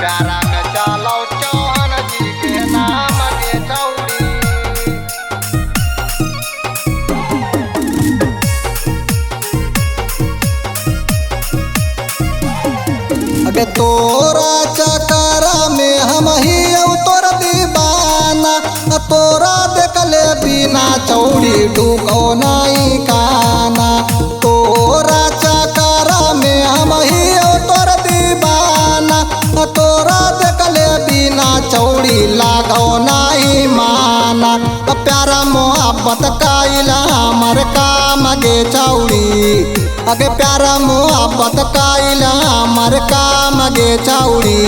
प्यारा में चलो चौहान जी के नाम के चौड़ी। अगे तोरा चकरा में हम ही तोर दीवाना, तोरा देखले बिना चौड़ी ढूको नहीं काना। तोरा चकरा में हम ही तोर दीवाना, तोरा देखले बिना चौड़ी लागो नहीं माना। प्यारा मोहब्बत काइला हमर काम गे चौड़ी। अगे प्यारा मोहब्बत काइला हमर काम गे चौड़ी।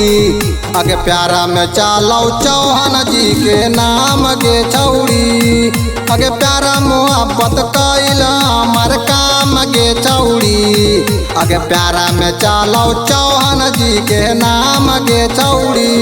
अगे प्यारा में चलो चौहान जी के नाम गे चौड़ी। अगे प्यारा मोहब्बत काइला हमर काम गे चौड़ी। अगे प्यारा में चलो चौहान जी के नाम गे चौड़ी।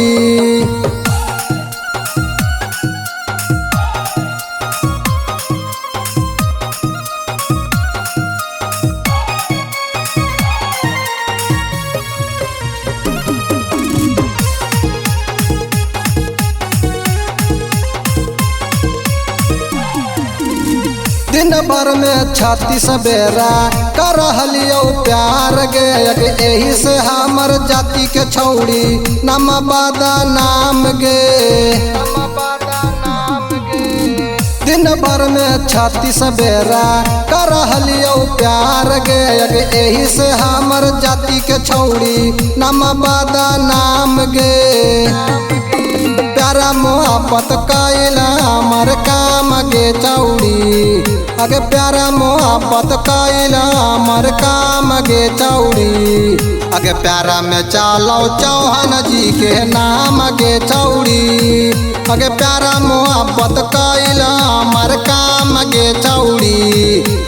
दिन भर में 36 बेरा कर लियो प्यार गे। यही से हमर जाति के छौड़ी नाम बादा नाम गे। दिन भर में 36 बेरा कर लियो प्यार गे। यही से हमर जाति के छौड़ी नाम बादा नाम गे। प्यारा मोहब्बत काइला हमर काम गे चौड़ी। अगे प्यारा मोहब्बत काइला हमर काम गे चौड़ी। अगे प्यारा में चलो चौहान जी के नाम गे चौड़ी। अगे प्यारा मोहब्बत काइला हमर काम गे चौड़ी।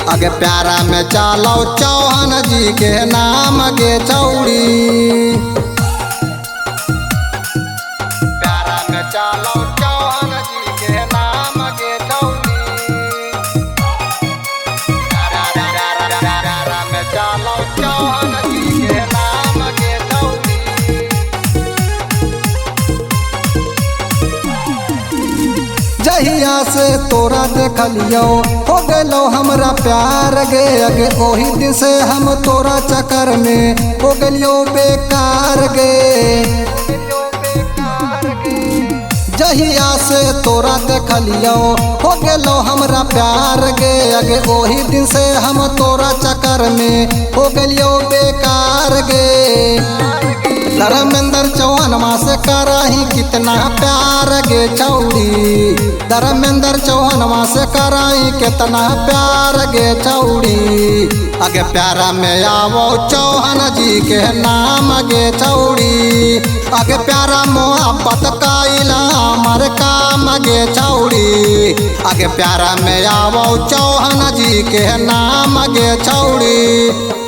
अगे प्यारा में चलो चौहान जी के नाम गे चौड़ी। चलो चौहान जी के नाम के चौड़ी। प्यारा में चलो चौहान जी के नाम के चौड़ी। जहिया से तोरा देखलियो हो गलो हमरा प्यार गे। अगे ओही दिन से हम तोरा चक्कर में हो गलियो बेकार गे। जहिया से तोरा देखलियो हो गेलो हमरा प्यार गे। अगे ओही दिन से हम तोरा चक्कर में हो गेलियो बेकार गे। धर्मेंद्र चौहानवा से कराही कितना प्यार गे चौड़ी। धर्मेंद्र चौहानवा से कराही कितना प्यार गे चौड़ी। अगे प्यारा में आवो चौहान जी के नाम गे चौड़ी। अगे प्यारा मोहब्बत काइला हमर काम गे चौड़ी। अगे प्यारा में आवो चौहान जी के नाम गे चौड़ी।